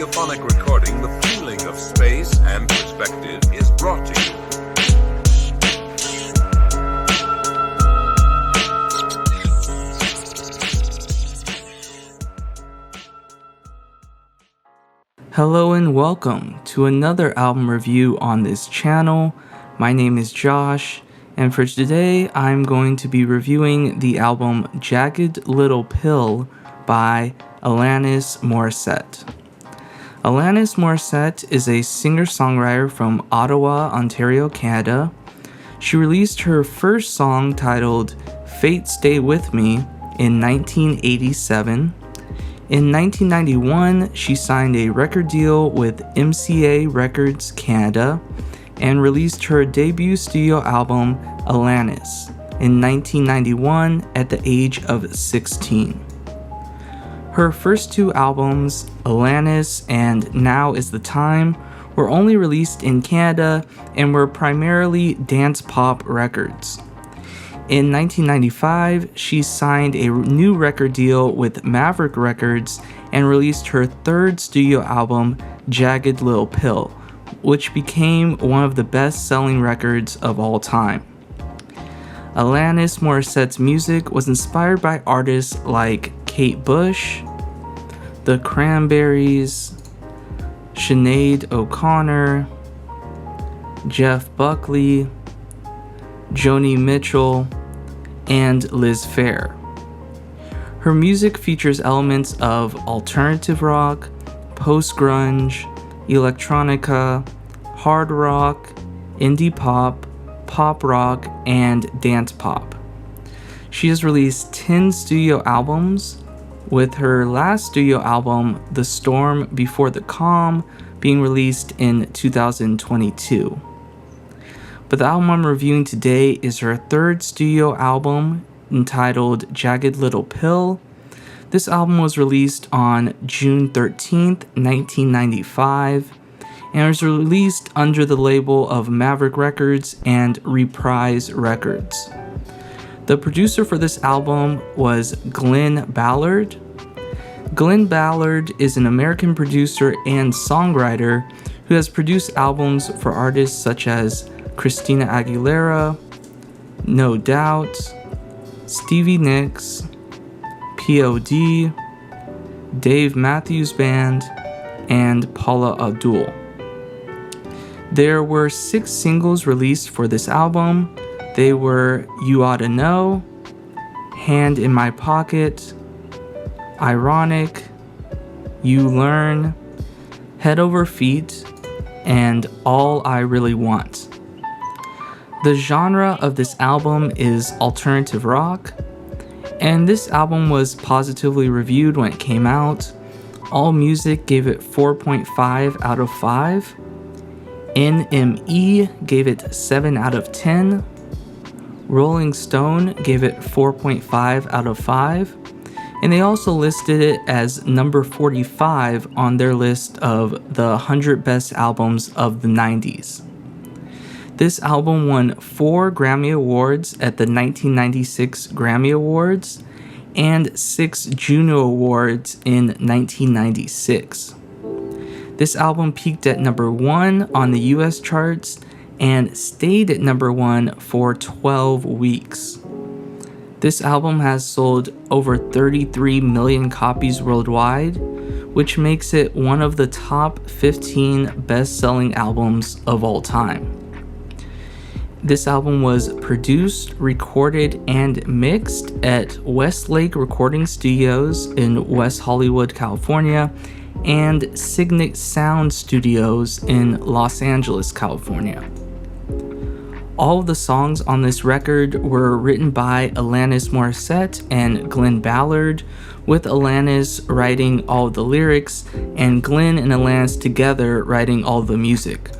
stereophonic recording, the feeling of space and perspective is brought to you. Hello and welcome to another album review on this channel. My name is Josh, and for today I'm going to be reviewing the album Jagged Little Pill by Alanis Morissette. Alanis Morissette is a singer-songwriter from Ottawa, Ontario, Canada. She released her first song titled Fate Stay With Me in 1987. In 1991, she signed a record deal with MCA Records Canada and released her debut studio album, Alanis, in 1991 at the age of 16. Her first two albums, Alanis and Now Is the Time, were only released in Canada and were primarily dance pop records. In 1995, she signed a new record deal with Maverick Records and released her third studio album, Jagged Little Pill, which became one of the best-selling records of all time. Alanis Morissette's music was inspired by artists like Kate Bush, The Cranberries, Sinead O'Connor, Jeff Buckley, Joni Mitchell, and Liz Phair. Her music features elements of alternative rock, post-grunge, electronica, hard rock, indie pop, pop rock, and dance pop. She has released 10 studio albums, with her last studio album, The Storm Before the Calm, being released in 2022. But the album I'm reviewing today is her third studio album entitled Jagged Little Pill. This album was released on June 13th, 1995, and was released under the label of Maverick Records and Reprise Records. The producer for this album was Glenn Ballard. Glenn Ballard is an American producer and songwriter who has produced albums for artists such as Christina Aguilera, No Doubt, Stevie Nicks, P.O.D., Dave Matthews Band, and Paula Abdul. There were 6 singles released for this album. They were You Oughta Know, Hand in My Pocket, Ironic, You Learn, Head Over Feet, and All I Really Want. The genre of this album is alternative rock, and this album was positively reviewed when it came out. AllMusic gave it 4.5 out of 5. NME gave it 7 out of 10. Rolling Stone gave it 4.5 out of 5. And they also listed it as number 45 on their list of the 100 best albums of the 90s. This album won 4 Grammy Awards at the 1996 Grammy Awards and 6 Juno Awards in 1996. This album peaked at number 1 on the US charts and stayed at number 1 for 12 weeks. This album has sold over 33 million copies worldwide, which makes it one of the top 15 best-selling albums of all time. This album was produced, recorded, and mixed at Westlake Recording Studios in West Hollywood, California, and Signet Sound Studios in Los Angeles, California. All of the songs on this record were written by Alanis Morissette and Glenn Ballard, with Alanis writing all of the lyrics and Glenn and Alanis together writing all the music.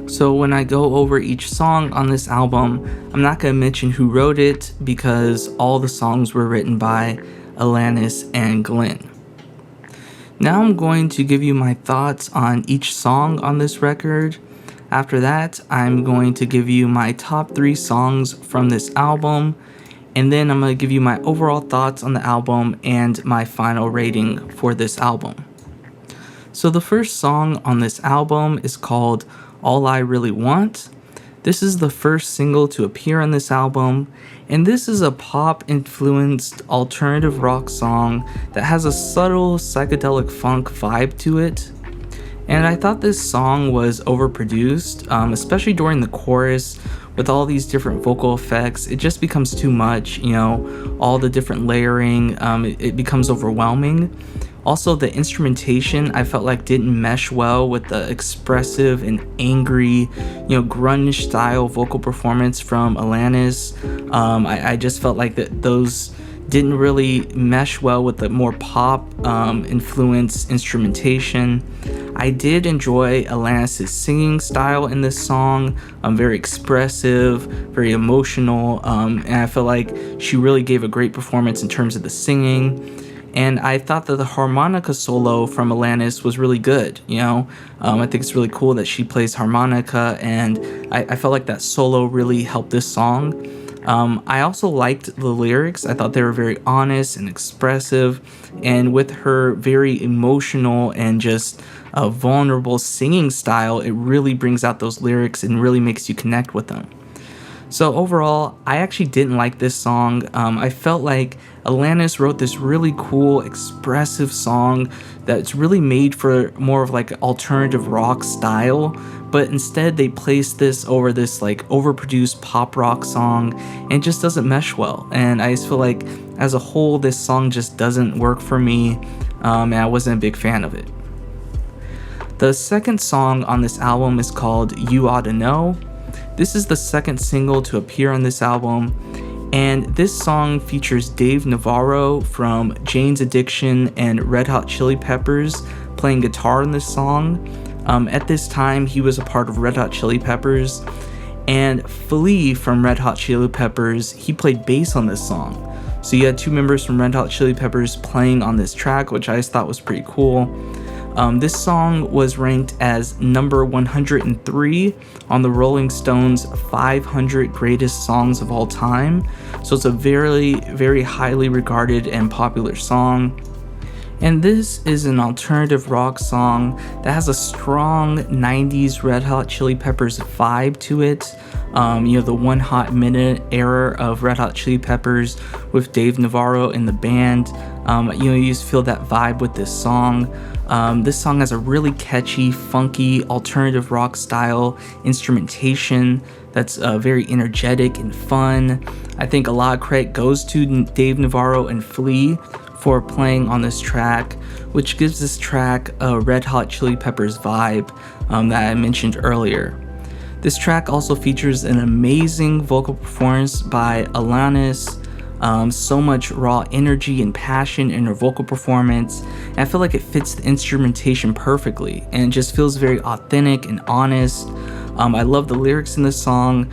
So when I go over each song on this album, I'm not going to mention who wrote it because all the songs were written by Alanis and Glenn. Now I'm going to give you my thoughts on each song on this record. After that, I'm going to give you my top 3 songs from this album, and then I'm going to give you my overall thoughts on the album and my final rating for this album. So the first song on this album is called All I Really Want. This is the first single to appear on this album, and this is a pop-influenced alternative rock song that has a subtle psychedelic funk vibe to it. And I thought this song was overproduced, especially during the chorus with all these different vocal effects. It just becomes too much, all the different layering, it becomes overwhelming. Also, the instrumentation I felt like didn't mesh well with the expressive and angry, grunge style vocal performance from Alanis. I just felt like that those didn't really mesh well with the more pop influenced instrumentation. I did enjoy Alanis' singing style in this song. Very expressive, very emotional, and I feel like she really gave a great performance in terms of the singing. And I thought that the harmonica solo from Alanis was really good, I think it's really cool that she plays harmonica, and I felt like that solo really helped this song. I also liked the lyrics. I thought they were very honest and expressive, and with her very emotional and just vulnerable singing style, it really brings out those lyrics and really makes you connect with them. So overall, I actually didn't like this song. I felt like Alanis wrote this really cool, expressive song that's really made for more of like alternative rock style, but instead they placed this over this like overproduced pop rock song, and it just doesn't mesh well. And I just feel like as a whole, this song just doesn't work for me, and I wasn't a big fan of it. The second song on this album is called You Oughta Know. This is the second single to appear on this album, and this song features Dave Navarro from Jane's Addiction and Red Hot Chili Peppers playing guitar in this song. At this time, he was a part of Red Hot Chili Peppers, and Flea from Red Hot Chili Peppers, he played bass on this song. So you had two members from Red Hot Chili Peppers playing on this track, which I just thought was pretty cool. This song was ranked as number 103 on the Rolling Stones 500 greatest songs of all time. So it's a very, very highly regarded and popular song. And this is an alternative rock song that has a strong 90s Red Hot Chili Peppers vibe to it. The One Hot Minute era of Red Hot Chili Peppers with Dave Navarro in the band. You just feel that vibe with this song. This song has a really catchy, funky, alternative rock style instrumentation that's very energetic and fun. I think a lot of credit goes to Dave Navarro and Flea for playing on this track, which gives this track a Red Hot Chili Peppers vibe that I mentioned earlier. This track also features an amazing vocal performance by Alanis. So much raw energy and passion in her vocal performance, and I feel like it fits the instrumentation perfectly, and it just feels very authentic and honest. I love the lyrics in this song.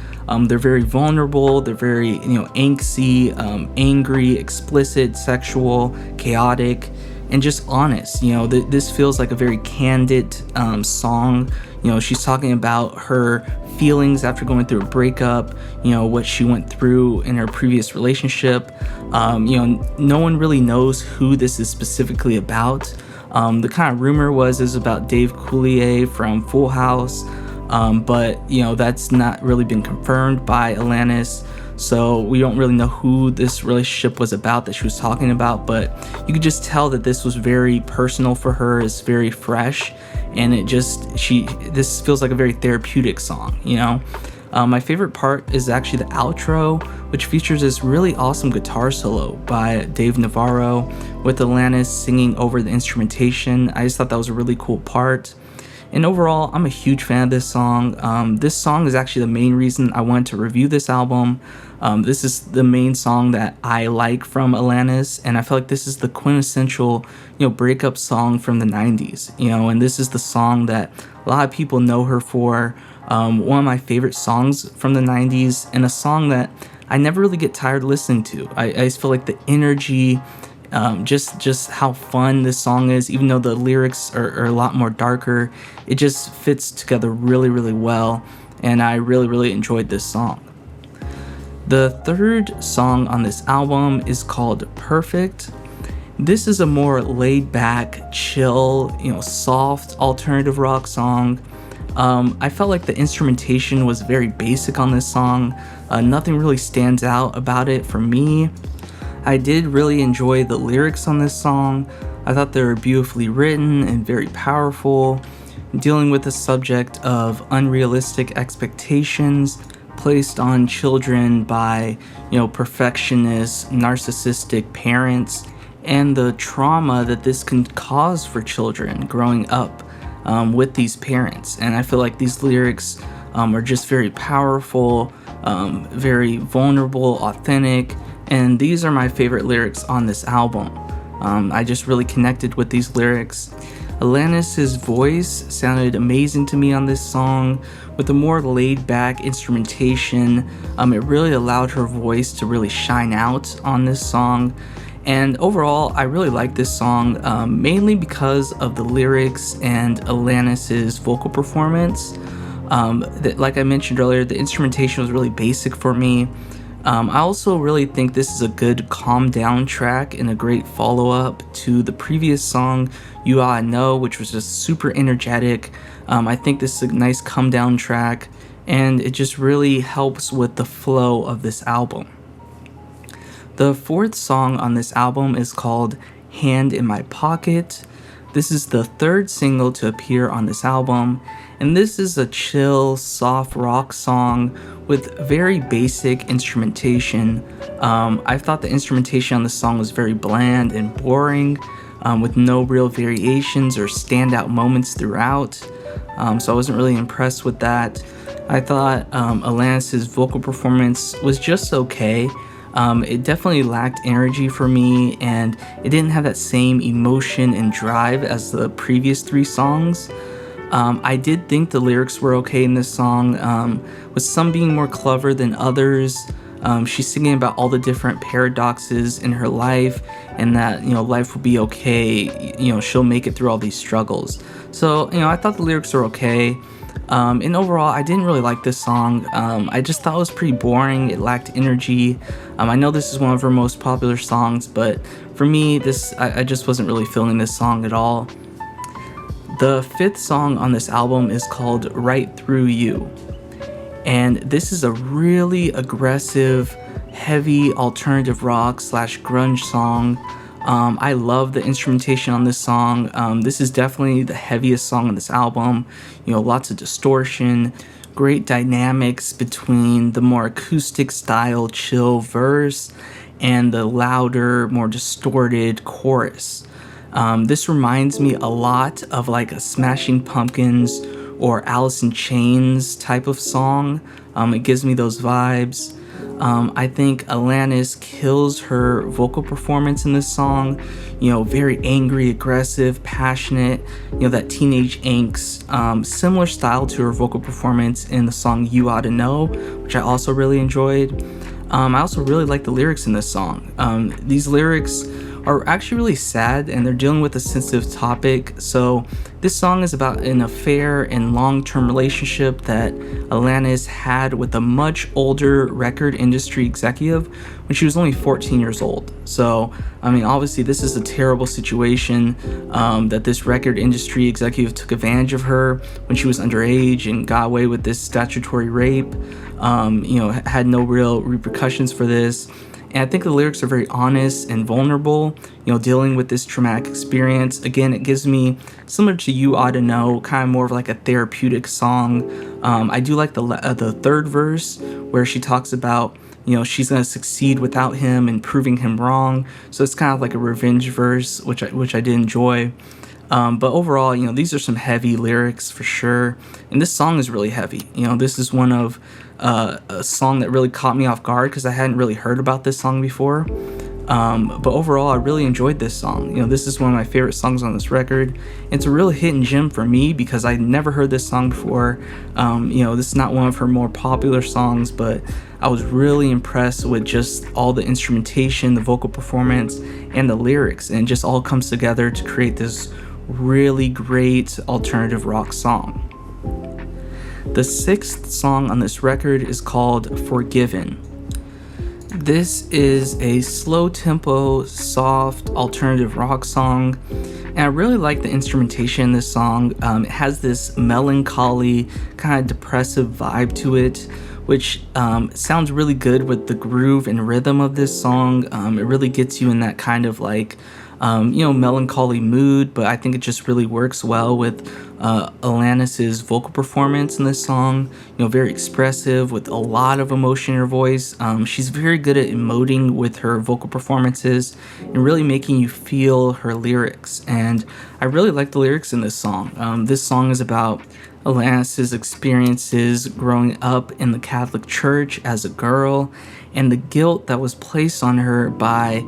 They're very vulnerable, they're very angsty, angry, explicit, sexual, chaotic, and just honest. This feels like a very candid song. She's talking about her feelings after going through a breakup, what she went through in her previous relationship. No one really knows who this is specifically about. The kind of rumor is about Dave Coulier from Full House, but that's not really been confirmed by Alanis. So we don't really know who this relationship was about that she was talking about, but you could just tell that this was very personal for her. It's very fresh, and this feels like a very therapeutic song. My favorite part is actually the outro, which features this really awesome guitar solo by Dave Navarro with Alanis singing over the instrumentation. I just thought that was a really cool part. And overall, I'm a huge fan of this song. This song is actually the main reason I wanted to review this album. This is the main song that I like from Alanis, and I feel like this is the quintessential, breakup song from the 90s, and this is the song that a lot of people know her for. One of my favorite songs from the 90s, and a song that I never really get tired listening to. I just feel like the energy, just how fun this song is, even though the lyrics are a lot more darker, it just fits together really, really well, and I really, really enjoyed this song. The third song on this album is called Perfect. This is a more laid back, chill, soft alternative rock song. I felt like the instrumentation was very basic on this song. Nothing really stands out about it for me. I did really enjoy the lyrics on this song. I thought they were beautifully written and very powerful, dealing with the subject of unrealistic expectations placed on children by, perfectionist, narcissistic parents, and the trauma that this can cause for children growing up with these parents. And I feel like these lyrics are just very powerful, very vulnerable, authentic, and these are my favorite lyrics on this album. I just really connected with these lyrics. Alanis' voice sounded amazing to me on this song. With a more laid-back instrumentation, it really allowed her voice to really shine out on this song. And overall, I really like this song, mainly because of the lyrics and Alanis' vocal performance. Like I mentioned earlier, the instrumentation was really basic for me. I also really think this is a good calm down track and a great follow-up to the previous song, Oughta Know, which was just super energetic. I think this is a nice calm down track, and it just really helps with the flow of this album. The fourth song on this album is called Hand in My Pocket. This is the third single to appear on this album, and this is a chill, soft rock song with very basic instrumentation. I thought the instrumentation on this song was very bland and boring, with no real variations or standout moments throughout, so I wasn't really impressed with that. I thought Alanis' vocal performance was just okay. It definitely lacked energy for me, and it didn't have that same emotion and drive as the previous three songs. I did think the lyrics were okay in this song, with some being more clever than others. She's singing about all the different paradoxes in her life, and that, life will be okay, she'll make it through all these struggles. So, I thought the lyrics were okay. And overall, I didn't really like this song. I just thought it was pretty boring. It lacked energy. I know this is one of her most popular songs, but for me, I just wasn't really feeling this song at all. The fifth song on this album is called Right Through You. And this is a really aggressive, heavy alternative rock / grunge song. I love the instrumentation on this song. This is definitely the heaviest song on this album. Lots of distortion, great dynamics between the more acoustic style chill verse and the louder, more distorted chorus. This reminds me a lot of like a Smashing Pumpkins or Alice in Chains type of song. It gives me those vibes. I think Alanis kills her vocal performance in this song. Very angry, aggressive, passionate, that teenage angst. Similar style to her vocal performance in the song You Oughta Know, which I also really enjoyed. I also really like the lyrics in this song. These lyrics are actually really sad, and they're dealing with a sensitive topic. So this song is about an affair and long-term relationship that Alanis had with a much older record industry executive when she was only 14 years old. So, obviously this is a terrible situation, that this record industry executive took advantage of her when she was underage and got away with this statutory rape, had no real repercussions for this. And I think the lyrics are very honest and vulnerable, dealing with this traumatic experience. Again, it gives me, similar to You Oughta Know, kind of more of like a therapeutic song. I do like the third verse where she talks about, she's going to succeed without him and proving him wrong. So it's kind of like a revenge verse, which I did enjoy. But overall, these are some heavy lyrics for sure. And this song is really heavy. This is one of a song that really caught me off guard because I hadn't really heard about this song before. But overall, I really enjoyed this song. This is one of my favorite songs on this record. It's a real hidden gem for me because I never heard this song before. This is not one of her more popular songs, but I was really impressed with just all the instrumentation, the vocal performance, and the lyrics. And it just all comes together to create this really great alternative rock song. The sixth song on this record is called Forgiven. This is a slow tempo, soft alternative rock song, and I really like the instrumentation in this song. It has this melancholy, kind of depressive vibe to it, which sounds really good with the groove and rhythm of this song. It really gets you in that kind of like melancholy mood, but I think it just really works well with Alanis's vocal performance in this song. Very expressive with a lot of emotion in her voice. She's very good at emoting with her vocal performances and really making you feel her lyrics. And I really like the lyrics in this song. This song is about Alanis's experiences growing up in the Catholic Church as a girl and the guilt that was placed on her by,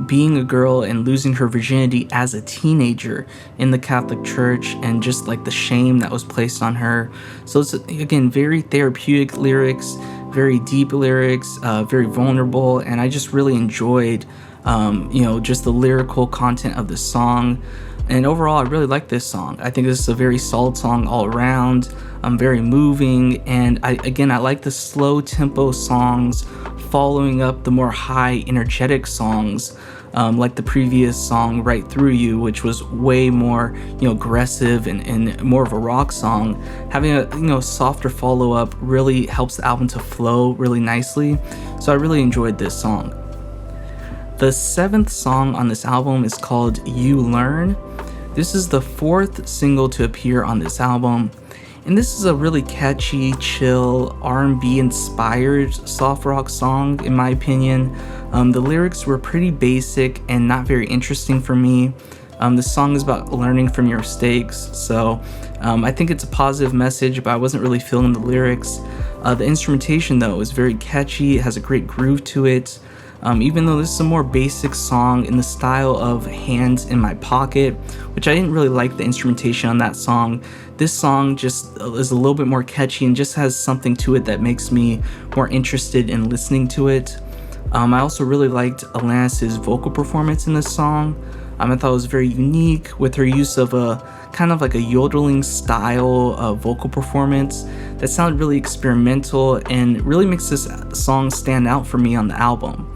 being a girl and losing her virginity as a teenager in the Catholic Church, and just like the shame that was placed on her. So it's, again, very therapeutic lyrics, very deep lyrics, very vulnerable, and I just really enjoyed, just the lyrical content of the song. And overall, I really like this song. I think this is a very solid song all around. Very moving, and I like the slow tempo songs following up the more high energetic songs, like the previous song "Right Through You," which was way more aggressive and more of a rock song. Having a softer follow up really helps the album to flow really nicely. So I really enjoyed this song. The 7th song on this album is called "You Learn." This is the 4th single to appear on this album, and this is a really catchy, chill, R&B inspired soft rock song in my opinion. The lyrics were pretty basic and not very interesting for me. The song is about learning from your mistakes, so I think it's a positive message, but I wasn't really feeling the lyrics. The instrumentation though is very catchy, it has a great groove to it. Even though this is a more basic song in the style of Hands in My Pocket, which I didn't really like the instrumentation on that song, this song just is a little bit more catchy and just has something to it that makes me more interested in listening to it. I also really liked Alanis's vocal performance in this song. I thought it was very unique with her use of a kind of like a yodeling style of vocal performance that sounded really experimental and really makes this song stand out for me on the album.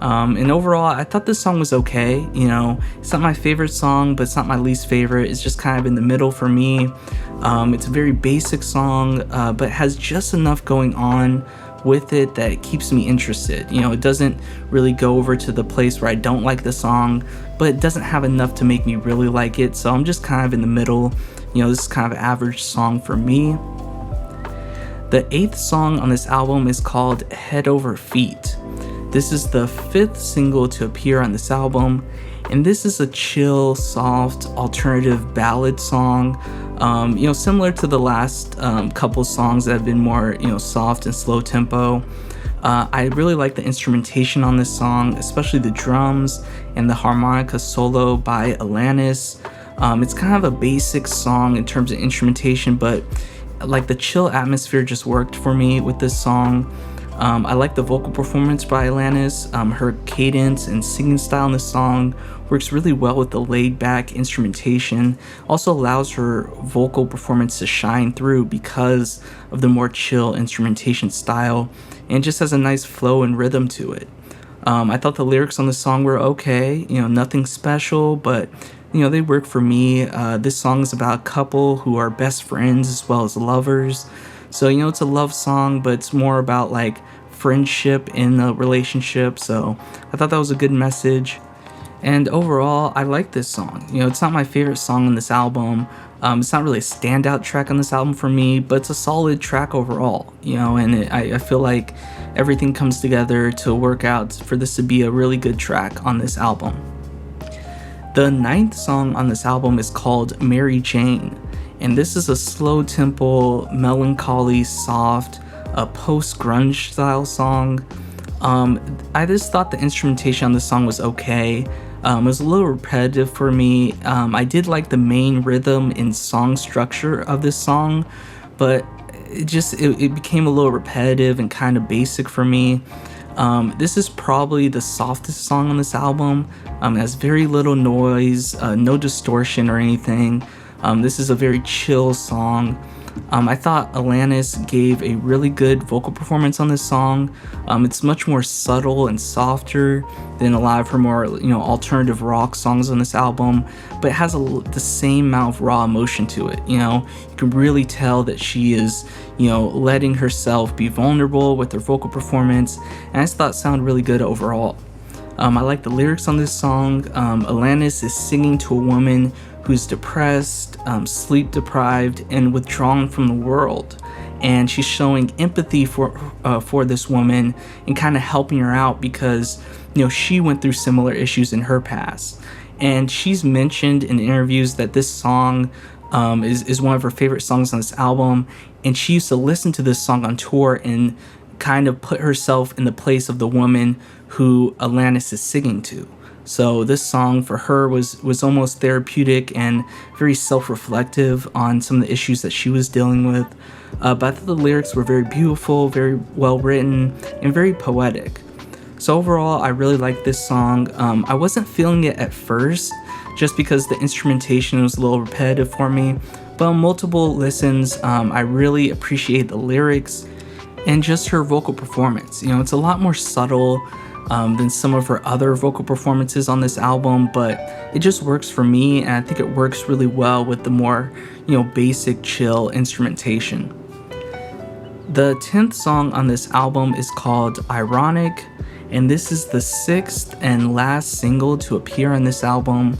And overall, I thought this song was okay. It's not my favorite song, but it's not my least favorite. It's just kind of in the middle for me. It's a very basic song, but has just enough going on with it that it keeps me interested. It doesn't really go over to the place where I don't like the song, but it doesn't have enough to make me really like it. So I'm just kind of in the middle. This is kind of an average song for me. The 8th song on this album is called Head Over Feet. This is the 5th single to appear on this album, and this is a chill, soft, alternative ballad song, similar to the last couple songs that have been more, soft and slow tempo. I really like the instrumentation on this song, especially the drums and the harmonica solo by Alanis. It's kind of a basic song in terms of instrumentation, but like the chill atmosphere just worked for me with this song. I like the vocal performance by Alanis. Her cadence and singing style in the song works really well with the laid-back instrumentation. Also allows her vocal performance to shine through because of the more chill instrumentation style, and just has a nice flow and rhythm to it. I thought the lyrics on the song were okay. Nothing special, but they work for me. This song is about a couple who are best friends as well as lovers. So, it's a love song, but it's more about like friendship in a relationship. So I thought that was a good message. And overall, I like this song. It's not my favorite song on this album. It's not really a standout track on this album for me, but it's a solid track overall, and I feel like everything comes together to work out for this to be a really good track on this album. The 9th song on this album is called Mary Jane. And this is a slow tempo, melancholy, soft, post-grunge style song. I just thought the instrumentation on this song was okay. It was a little repetitive for me. I did like the main rhythm and song structure of this song, but it became a little repetitive and kind of basic for me. This is probably the softest song on this album. It has very little noise, no distortion or anything. This is a very chill song. I thought Alanis gave a really good vocal performance on this song. It's much more subtle and softer than a lot of her more, alternative rock songs on this album, but it has the same amount of raw emotion to it. You can really tell that she is, letting herself be vulnerable with her vocal performance, and I just thought it sounded really good overall. I like the lyrics on this song. Alanis is singing to a woman who's depressed, sleep deprived, and withdrawn from the world. And she's showing empathy for this woman and kind of helping her out because, she went through similar issues in her past. And she's mentioned in interviews that this song is one of her favorite songs on this album. And she used to listen to this song on tour and kind of put herself in the place of the woman who Alanis is singing to. So this song for her was almost therapeutic and very self-reflective on some of the issues that she was dealing with. But I thought the lyrics were very beautiful, very well written, and very poetic. So overall, I really liked this song. I wasn't feeling it at first, just because the instrumentation was a little repetitive for me. But on multiple listens, I really appreciate the lyrics and just her vocal performance. It's a lot more subtle than some of her other vocal performances on this album, but it just works for me, and I think it works really well with the more, basic, chill instrumentation. The 10th song on this album is called Ironic, and this is the 6th and last single to appear on this album.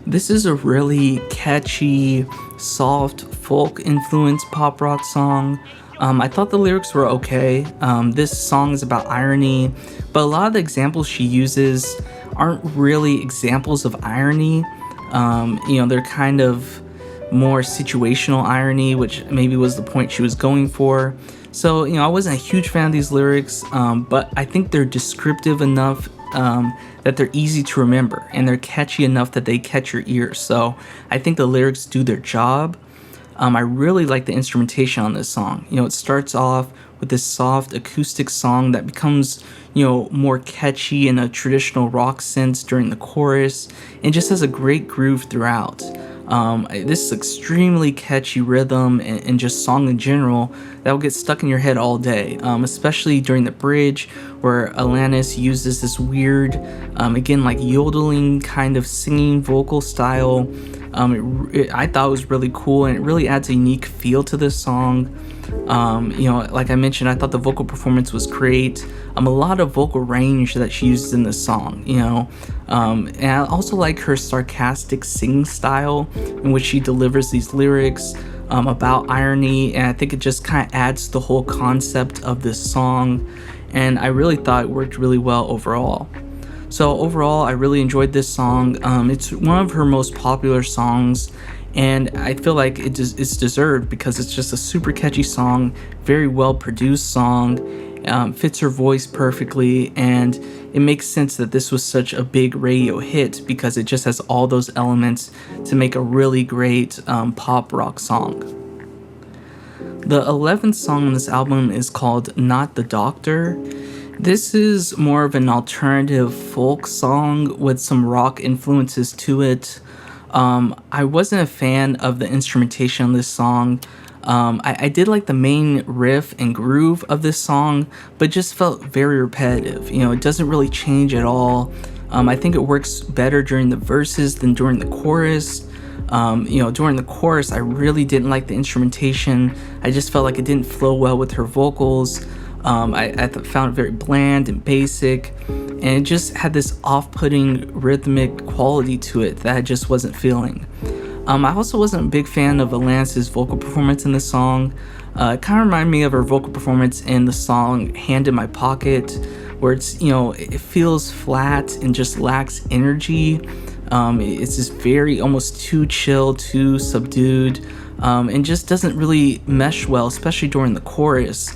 This is a really catchy, soft, folk-influenced pop rock song. I thought the lyrics were okay. This song is about irony, but a lot of the examples she uses aren't really examples of irony. They're kind of more situational irony, which maybe was the point she was going for. So, I wasn't a huge fan of these lyrics, but I think they're descriptive enough that they're easy to remember, and they're catchy enough that they catch your ears. So I think the lyrics do their job. I really like the instrumentation on this song. It starts off with this soft acoustic song that becomes, more catchy in a traditional rock sense during the chorus, and just has a great groove throughout. This is extremely catchy rhythm and just song in general that will get stuck in your head all day, especially during the bridge where Alanis uses this weird, again, like yodeling kind of singing vocal style. I thought it was really cool, and it really adds a unique feel to this song. Like I mentioned, I thought the vocal performance was great. A lot of vocal range that she uses in this song, and I also like her sarcastic singing style in which she delivers these lyrics about irony, and I think it just kind of adds to the whole concept of this song, and I really thought it worked really well overall. So overall, I really enjoyed this song. It's one of her most popular songs, and I feel like it's deserved because it's just a super catchy song, very well produced song, fits her voice perfectly, and it makes sense that this was such a big radio hit because it just has all those elements to make a really great pop rock song. The 11th song on this album is called Not the Doctor. This is more of an alternative folk song with some rock influences to it. I wasn't a fan of the instrumentation on this song. I did like the main riff and groove of this song, but just felt very repetitive. It doesn't really change at all. I think it works better during the verses than during the chorus. During the chorus, I really didn't like the instrumentation. I just felt like it didn't flow well with her vocals. I found it very bland and basic, and it just had this off-putting rhythmic quality to it that I just wasn't feeling. I also wasn't a big fan of Alanis' vocal performance in this song. It kind of reminded me of her vocal performance in the song Hand in My Pocket, where it feels flat and just lacks energy. It's just very almost too chill, too subdued, and just doesn't really mesh well, especially during the chorus.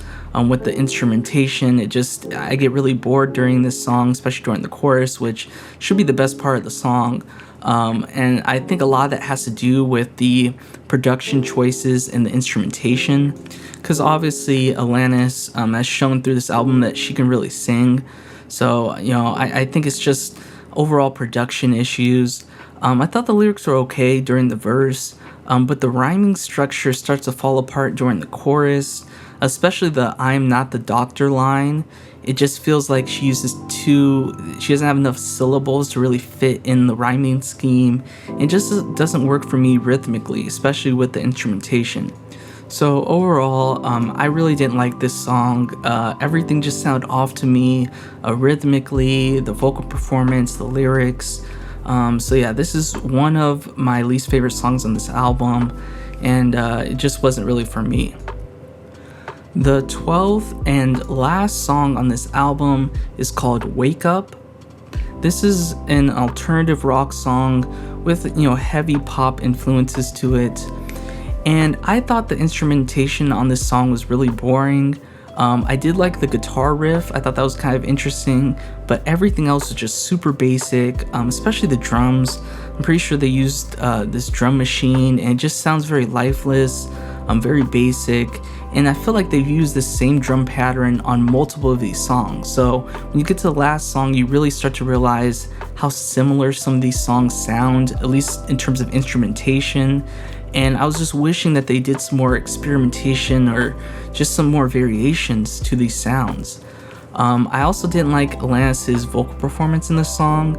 With the instrumentation, I get really bored during this song, especially during the chorus, which should be the best part of the song. And I think a lot of that has to do with the production choices and the instrumentation, because obviously Alanis has shown through this album that she can really sing. So, I think it's just overall production issues. I thought the lyrics were okay during the verse, but the rhyming structure starts to fall apart during the chorus, especially the "I'm not the doctor" line. It just feels like she doesn't have enough syllables to really fit in the rhyming scheme. It just doesn't work for me rhythmically, especially with the instrumentation. So overall, I really didn't like this song. Everything just sounded off to me, rhythmically, the vocal performance, the lyrics. So yeah, this is one of my least favorite songs on this album, and it just wasn't really for me. The 12th and last song on this album is called Wake Up. This is an alternative rock song with, heavy pop influences to it. And I thought the instrumentation on this song was really boring. I did like the guitar riff. I thought that was kind of interesting, but everything else was just super basic, especially the drums. I'm pretty sure they used this drum machine, and it just sounds very lifeless, very basic. And I feel like they've used the same drum pattern on multiple of these songs. So when you get to the last song, you really start to realize how similar some of these songs sound, at least in terms of instrumentation. And I was just wishing that they did some more experimentation or just some more variations to these sounds. I also didn't like Alanis' vocal performance in this song.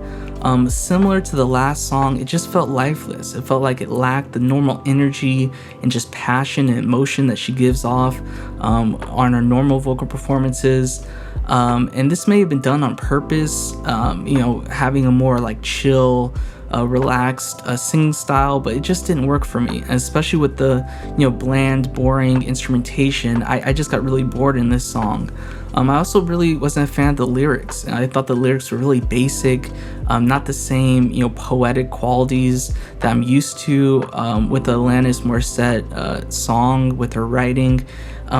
Similar to the last song, it just felt lifeless. It felt like it lacked the normal energy and just passion and emotion that she gives off on her normal vocal performances. And this may have been done on purpose, having a more like chill, relaxed singing style, but it just didn't work for me. And especially with the bland, boring instrumentation, I just got really bored in this song. I also really wasn't a fan of the lyrics. I thought the lyrics were really basic, not the same poetic qualities that I'm used to with the Alanis Morissette song with her writing.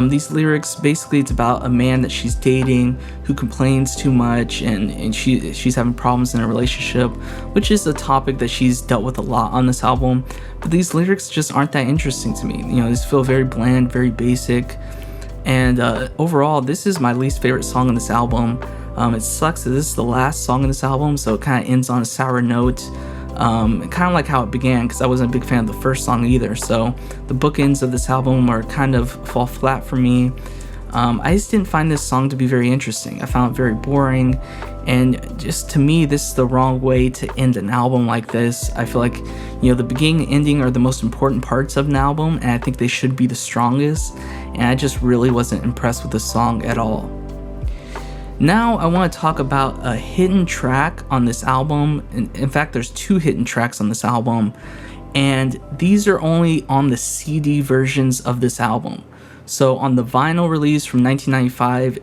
These lyrics, basically it's about a man that she's dating who complains too much, and she's having problems in a relationship, which is a topic that she's dealt with a lot on this album. But these lyrics just aren't that interesting to me. They just feel very bland, very basic. And overall, this is my least favorite song on this album. It sucks that this is the last song on this album, so it kind of ends on a sour note. Kind of like how it began, because I wasn't a big fan of the first song either. So the bookends of this album are kind of fall flat for me. I just didn't find this song to be very interesting. I found it very boring, and just to me, this is the wrong way to end an album like this. I feel like, the beginning and ending are the most important parts of an album, and I think they should be the strongest, and I just really wasn't impressed with the song at all. Now I want to talk about a hidden track on this album. In fact, there's 2 hidden tracks on this album, and these are only on the CD versions of this album. So on the vinyl release from 1995,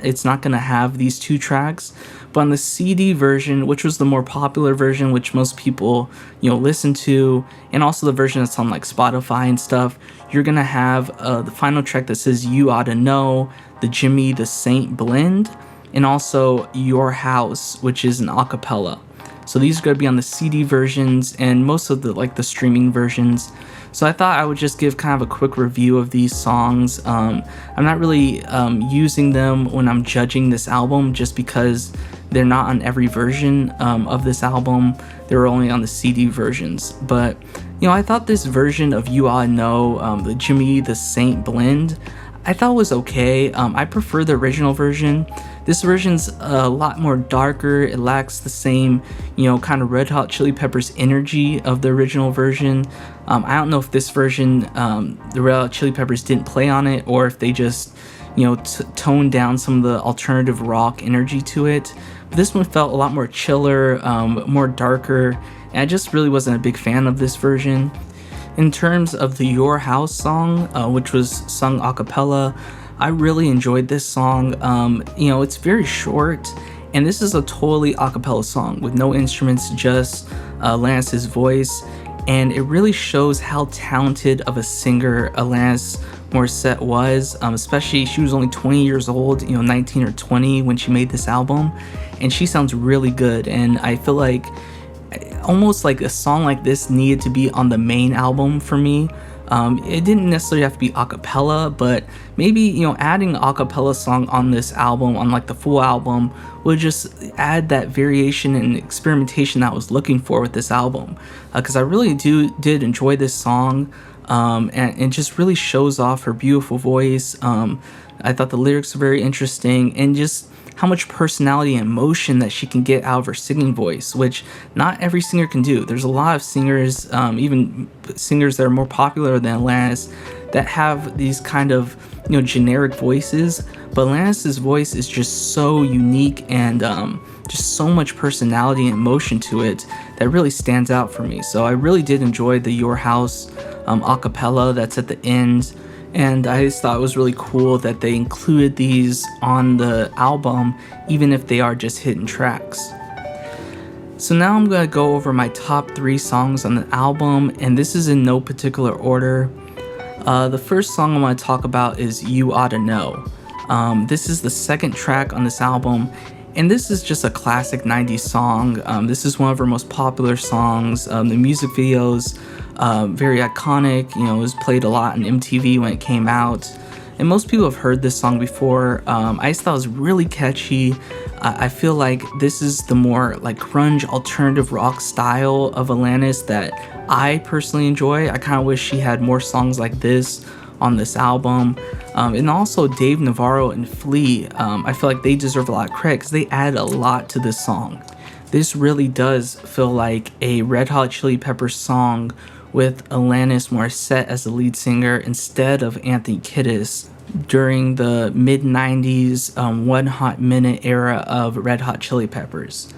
it's not gonna have these 2 tracks. But on the CD version, which was the more popular version, which most people listen to, and also the version that's on like Spotify and stuff, you're gonna have the final track that says "You Oughta Know," the Jimmy the Saint blend, and also "Your House," which is an acapella. So these are going to be on the CD versions and most of the streaming versions. So I thought I would just give kind of a quick review of these songs. I'm not really using them when I'm judging this album, just because they're not on every version of this album. They're only on the CD versions. But I thought this version of "You Oughta Know," the Jimmy the Saint blend, I thought was okay. I prefer the original version. This version's a lot more darker. It lacks the same, kind of Red Hot Chili Peppers energy of the original version. I don't know if this version, the Red Hot Chili Peppers didn't play on it, or if they just, toned down some of the alternative rock energy to it. But this one felt a lot more chiller, more darker, and I just really wasn't a big fan of this version. In terms of the "Your House" song, which was sung a cappella, I really enjoyed this song. It's very short, and this is a totally a cappella song with no instruments, just Alanis' voice, and it really shows how talented of a singer Alanis Morissette was. Especially, she was only 20 years old, 19 or 20 when she made this album, and she sounds really good, and I feel like almost like a song like this needed to be on the main album for me. It didn't necessarily have to be a cappella, but maybe, adding an a cappella song on this album, on like the full album, would just add that variation and experimentation that I was looking for with this album. Because I really did enjoy this song, and it just really shows off her beautiful voice. I thought the lyrics were very interesting, and just how much personality and emotion that she can get out of her singing voice, which not every singer can do. There's a lot of singers, even singers that are more popular than Alanis, that have these kind of, generic voices, but Alanis's voice is just so unique and just so much personality and emotion to it that really stands out for me. So I really did enjoy the Your House a cappella that's at the end. And I just thought it was really cool that they included these on the album, even if they are just hidden tracks. So now I'm going to go over my top 3 songs on the album, and this is in no particular order. The first song I want to talk about is You Oughta Know. This is the second track on this album, and this is just a classic 90s song. This is one of her most popular songs. The music video's very iconic. It was played a lot on MTV when it came out, and most people have heard this song before. I just thought it was really catchy. I feel like this is the more like grunge alternative rock style of Alanis that I personally enjoy. I kind of wish she had more songs like this on this album. And also Dave Navarro and Flea, I feel like they deserve a lot of credit because they added a lot to this song. This really does feel like a Red Hot Chili Peppers song with Alanis Morissette as the lead singer instead of Anthony Kiedis during the mid-90s One Hot Minute era of Red Hot Chili Peppers.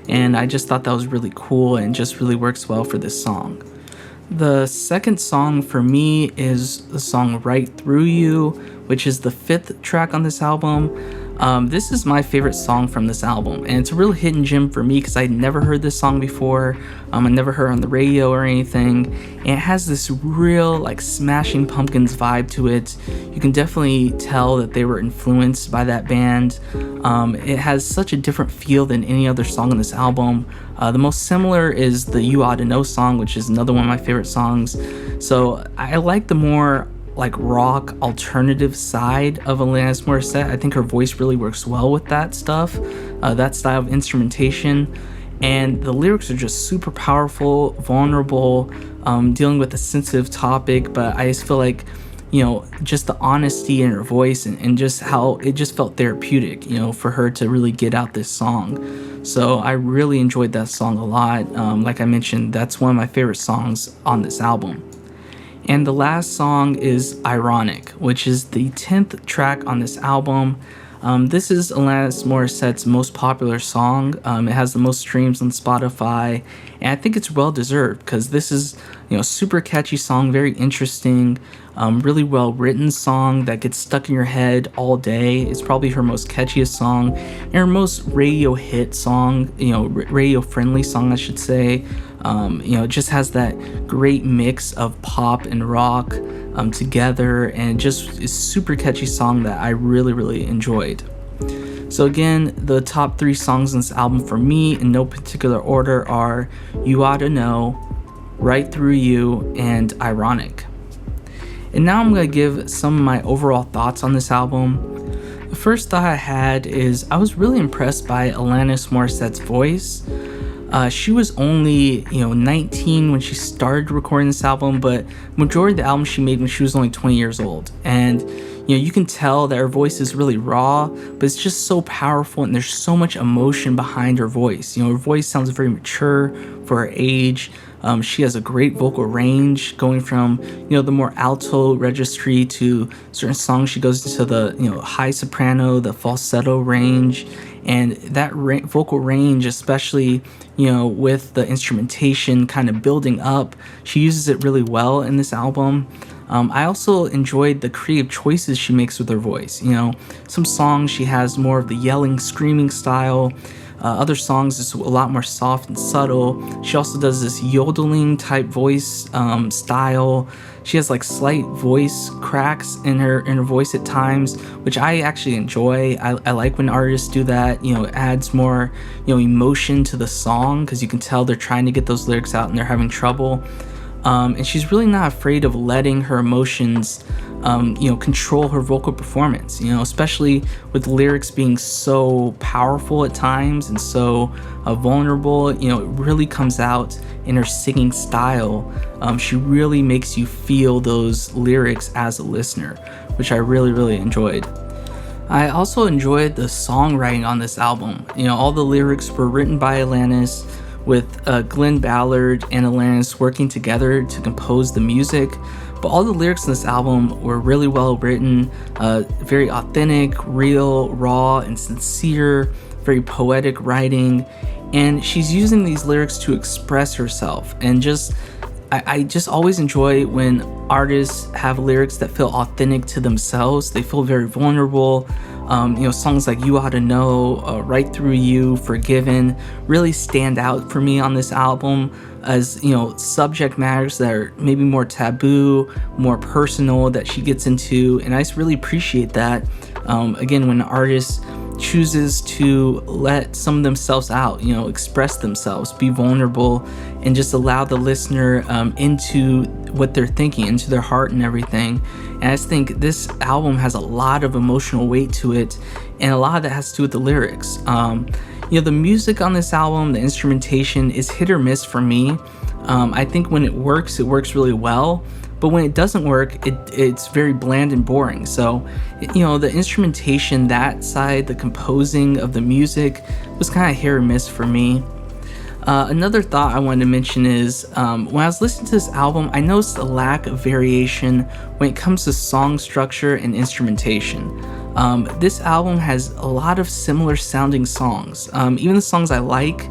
And I just thought that was really cool and just really works well for this song. The second song for me is the song Right Through You, which is the 5th track on this album. This is my favorite song from this album, and it's a real hidden gem for me because I'd never heard this song before. I never heard it on the radio or anything, and it has this real like Smashing Pumpkins vibe to it. You can definitely tell that they were influenced by that band. It has such a different feel than any other song on this album. The most similar is the You Oughta Know song, which is another one of my favorite songs. So I like the more like rock alternative side of Alanis Morissette. I think her voice really works well with that stuff, that style of instrumentation, and the lyrics are just super powerful, vulnerable, dealing with a sensitive topic, but I just feel like, just the honesty in her voice and just how it just felt therapeutic, for her to really get out this song. So I really enjoyed that song a lot. Like I mentioned, that's one of my favorite songs on this album. And the last song is Ironic, which is the 10th track on this album. This is Alanis Morissette's most popular song. It has the most streams on Spotify, and I think it's well deserved because this is, a super catchy song, very interesting, really well written song that gets stuck in your head all day. It's probably her most catchiest song and her most radio hit song, radio friendly song, I should say. It just has that great mix of pop and rock together, and just is super catchy song that I really, really enjoyed. So again, the top 3 songs on this album for me in no particular order are You Oughta Know, Right Through You, and Ironic. And now I'm going to give some of my overall thoughts on this album. The first thought I had is I was really impressed by Alanis Morissette's voice. She was only 19 when she started recording this album, but majority of the album she made when she was only 20 years old. And you can tell that her voice is really raw, but it's just so powerful, and there's so much emotion behind her voice. Her voice sounds very mature for her age. She has a great vocal range, going from the more alto registry to certain songs. She goes into the high soprano, the falsetto range, and that vocal range, especially with the instrumentation kind of building up, she uses it really well in this album. I also enjoyed the creative choices she makes with her voice. Some songs she has more of the yelling, screaming style. Other songs is a lot more soft and subtle. She also does this yodeling type voice style. She has like slight voice cracks in her voice at times, which I actually enjoy. I like when artists do that. It adds more emotion to the song because you can tell they're trying to get those lyrics out and they're having trouble. And she's really not afraid of letting her emotions, control her vocal performance, especially with lyrics being so powerful at times and so vulnerable. It really comes out in her singing style. She really makes you feel those lyrics as a listener, which I really, really enjoyed. I also enjoyed the songwriting on this album. All the lyrics were written by Alanis, with Glenn Ballard and Alanis working together to compose the music. But all the lyrics in this album were really well written, very authentic, real, raw, and sincere, very poetic writing. And she's using these lyrics to express herself. And I just always enjoy when artists have lyrics that feel authentic to themselves. They feel very vulnerable. Songs like You Oughta Know, Right Through You, Forgiven really stand out for me on this album as, subject matters that are maybe more taboo, more personal that she gets into. And I just really appreciate that. Again, when an artist chooses to let some of themselves out, express themselves, be vulnerable, and just allow the listener into what they're thinking, into their heart and everything. And I just think this album has a lot of emotional weight to it, and a lot of that has to do with the lyrics. The music on this album, the instrumentation is hit or miss for me. I think when it works really well. But when it doesn't work, it's very bland and boring. So, the instrumentation, that side, the composing of the music was kind of hit or miss for me. Another thought I wanted to mention is when I was listening to this album, I noticed a lack of variation when it comes to song structure and instrumentation. This album has a lot of similar sounding songs. Even the songs I like,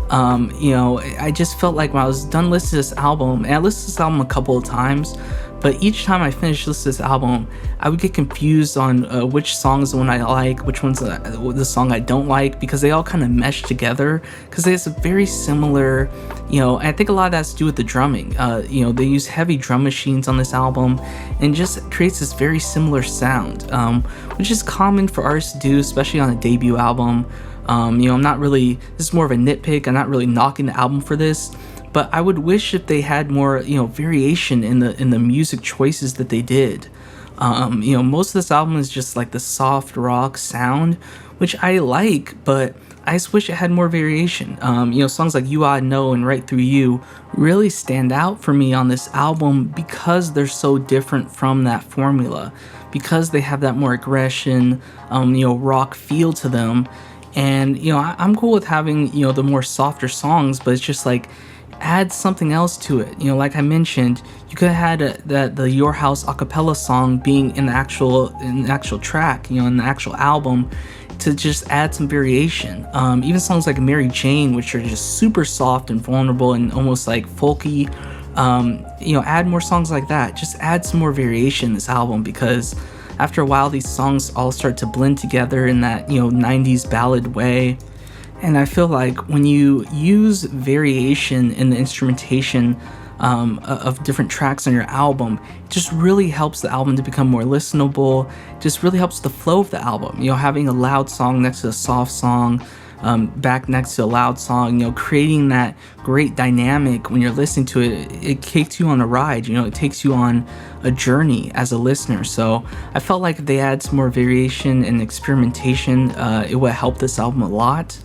I just felt like when I was done listening to this album, and I listened to this album a couple of times, but each time I finished listening to this album, I would get confused on which song is the one I like, which one's the song I don't like, because they all kind of mesh together, because there's a very similar, and I think a lot of that has to do with the drumming. They use heavy drum machines on this album, and just creates this very similar sound, which is common for artists to do, especially on a debut album. I'm not really, this is more of a nitpick, I'm not really knocking the album for this, but I would wish if they had more, variation in the music choices that they did. Most of this album is just like the soft rock sound, which I like, but I just wish it had more variation. Songs like You Oughta Know and Right Through You really stand out for me on this album because they're so different from that formula, because they have that more aggression, rock feel to them. And, I'm cool with having, the more softer songs, but it's just like, add something else to it. Like I mentioned, you could have had the Your House a cappella song being in the actual track, in the actual album, to just add some variation. Even songs like Mary Jane, which are just super soft and vulnerable and almost like folky, add more songs like that. Just add some more variation in this album, because after a while, these songs all start to blend together in that, 90s ballad way. And I feel like when you use variation in the instrumentation of different tracks on your album, it just really helps the album to become more listenable, just really helps the flow of the album. Having a loud song next to a soft song, back next to a loud song, creating that great dynamic when you're listening to it. It takes you on a ride, it takes you on a journey as a listener. So I felt like if they add some more variation and experimentation, it would help this album a lot.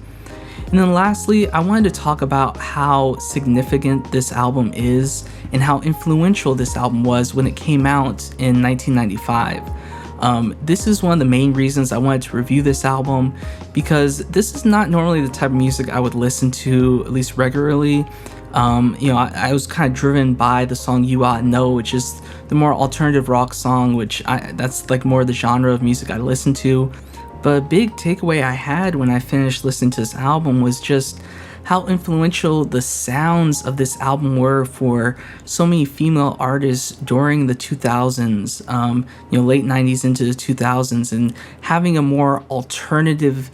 And then lastly, I wanted to talk about how significant this album is and how influential this album was when it came out in 1995. This is one of the main reasons I wanted to review this album, because this is not normally the type of music I would listen to, at least regularly. I was kind of driven by the song You Oughta Know, which is the more alternative rock song, that's like more the genre of music I listen to. But a big takeaway I had when I finished listening to this album was just how influential the sounds of this album were for so many female artists during the 2000s, late 90s into the 2000s, and having a more alternative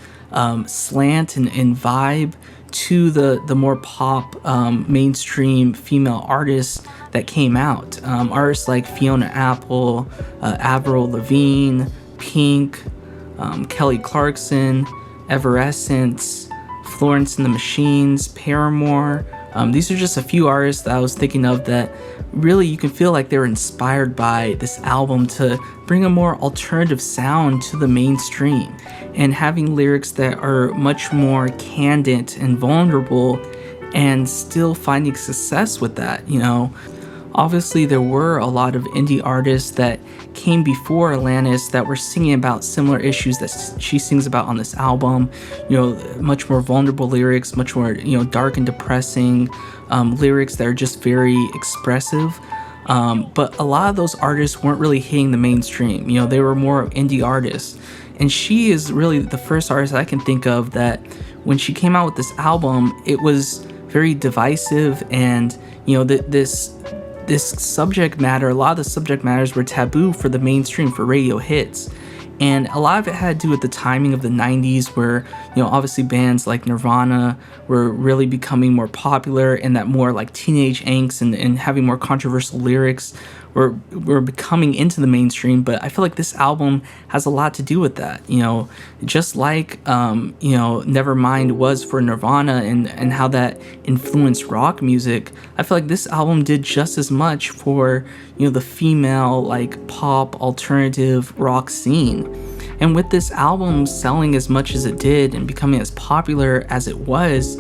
slant and vibe to the more pop mainstream female artists that came out. Artists like Fiona Apple, Avril Lavigne, Pink, Kelly Clarkson, Evanescence, Florence and the Machines, Paramore, These are just a few artists that I was thinking of that really you can feel like they were inspired by this album to bring a more alternative sound to the mainstream, and having lyrics that are much more candid and vulnerable and still finding success with that, you know. Obviously, there were a lot of indie artists that came before Alanis that were singing about similar issues that she sings about on this album. You know, much more vulnerable lyrics, much more, you know, dark and depressing lyrics that are just very expressive. But a lot of those artists weren't really hitting the mainstream. You know, they were more indie artists. And she is really the first artist I can think of that when she came out with this album, it was very divisive, and, you know, this subject matter, a lot of the subject matters were taboo for the mainstream, for radio hits. And a lot of it had to do with the timing of the 90s, where, you know, obviously bands like Nirvana were really becoming more popular, and that more like teenage angst and having more controversial lyrics were becoming into the mainstream. But I feel like this album has a lot to do with that, you know, just like, you know, Nevermind was for Nirvana, and how that influenced rock music. I feel like this album did just as much for, you know, the female, like, pop alternative rock scene. And with this album selling as much as it did and becoming as popular as it was,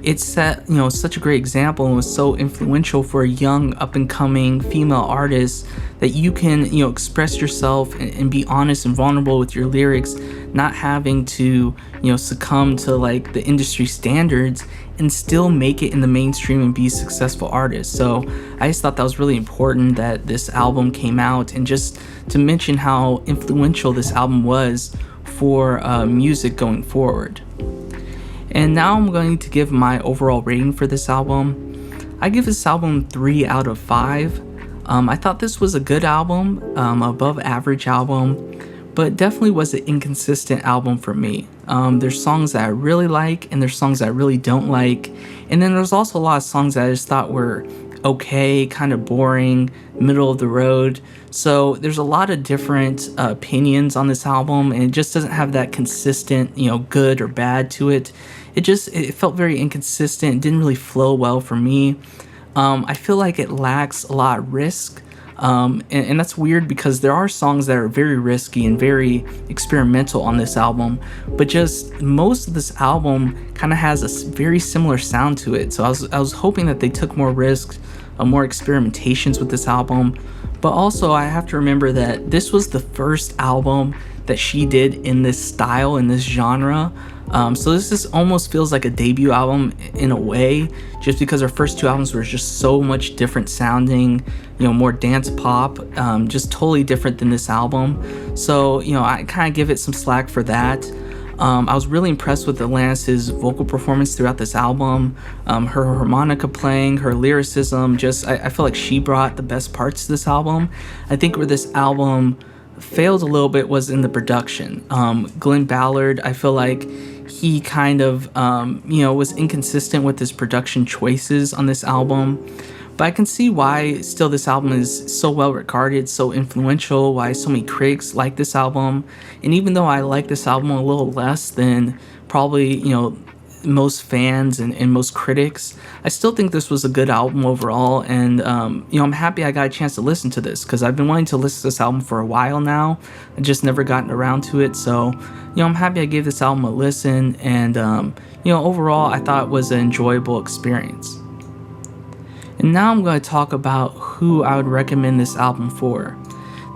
it set, you know, such a great example and was so influential for a young up-and-coming female artist that you can, you know, express yourself and be honest and vulnerable with your lyrics, not having to, you know, succumb to like the industry standards, and still make it in the mainstream and be a successful artist. So I just thought that was really important that this album came out, and just to mention how influential this album was for music going forward. And now I'm going to give my overall rating for this album. I give this album 3 out of 5. I thought this was a good album, above average album, but definitely was an inconsistent album for me. There's songs that I really like, and there's songs that I really don't like. And then there's also a lot of songs that I just thought were okay, kind of boring, middle of the road. So there's a lot of different opinions on this album, and it just doesn't have that consistent, you know, good or bad to it. It felt very inconsistent. It didn't really flow well for me. I feel like it lacks a lot of risk. And that's weird because there are songs that are very risky and very experimental on this album, but just most of this album kind of has a very similar sound to it. So I was hoping that they took more risks, more experimentations with this album. But also I have to remember that this was the first album that she did in this style, in this genre. So this almost feels like a debut album in a way, just because her first 2 albums were just so much different sounding, you know, more dance pop, just totally different than this album. So, you know, I kind of give it some slack for that. I was really impressed with Alanis' vocal performance throughout this album. Her harmonica playing, her lyricism, I feel like she brought the best parts to this album. I think where this album failed a little bit was in the production. Glenn Ballard, I feel like he kind of, you know, was inconsistent with his production choices on this album. But I can see why still this album is so well regarded, so influential, why so many critics like this album. And even though I like this album a little less than probably, you know, most fans and most critics, I still think this was a good album overall. And, you know, I'm happy I got a chance to listen to this, because I've been wanting to listen to this album for a while now. I just never gotten around to it. So, you know, I'm happy I gave this album a listen. And, you know, overall, I thought it was an enjoyable experience. And now I'm going to talk about who I would recommend this album for.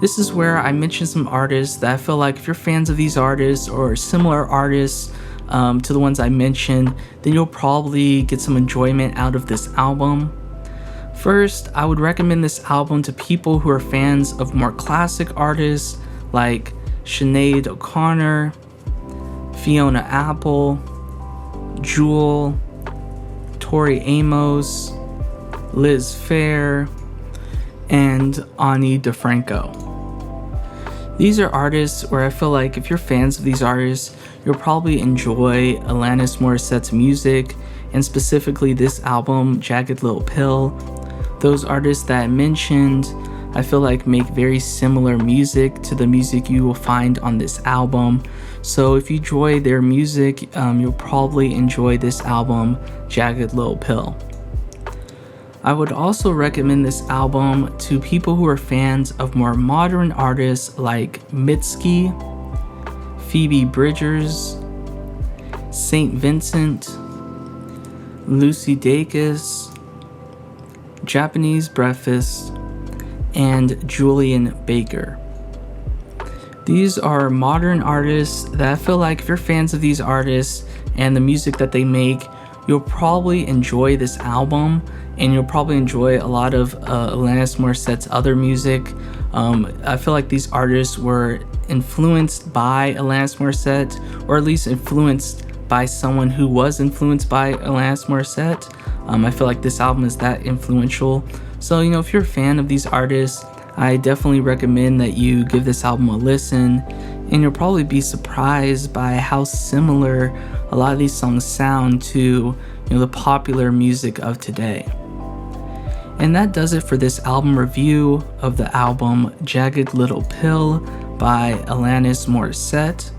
This is where I mention some artists that I feel like if you're fans of these artists or similar artists to the ones I mentioned, then you'll probably get some enjoyment out of this album. First, I would recommend this album to people who are fans of more classic artists like Sinead O'Connor, Fiona Apple, Jewel, Tori Amos, Liz Phair, and Ani DeFranco. These are artists where I feel like if you're fans of these artists, you'll probably enjoy Alanis Morissette's music, and specifically this album, Jagged Little Pill. Those artists that I mentioned, I feel like make very similar music to the music you will find on this album. So if you enjoy their music, you'll probably enjoy this album, Jagged Little Pill. I would also recommend this album to people who are fans of more modern artists like Mitski, Phoebe Bridgers, St. Vincent, Lucy Dacus, Japanese Breakfast, and Julian Baker. These are modern artists that I feel like if you're fans of these artists and the music that they make, you'll probably enjoy this album, and you'll probably enjoy a lot of Alanis Morissette's other music. I feel like these artists were influenced by Alanis Morissette, or at least influenced by someone who was influenced by Alanis Morissette. I feel like this album is that influential. So, if you're a fan of these artists, I definitely recommend that you give this album a listen, and you'll probably be surprised by how similar a lot of these songs sound to the popular music of today. And that does it for this album review of the album Jagged Little Pill by Alanis Morissette.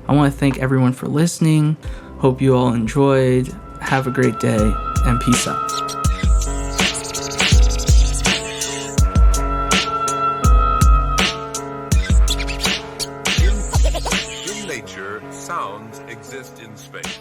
I want to thank everyone for listening. Hope you all enjoyed. Have a great day, and peace out. In nature, sounds exist in space.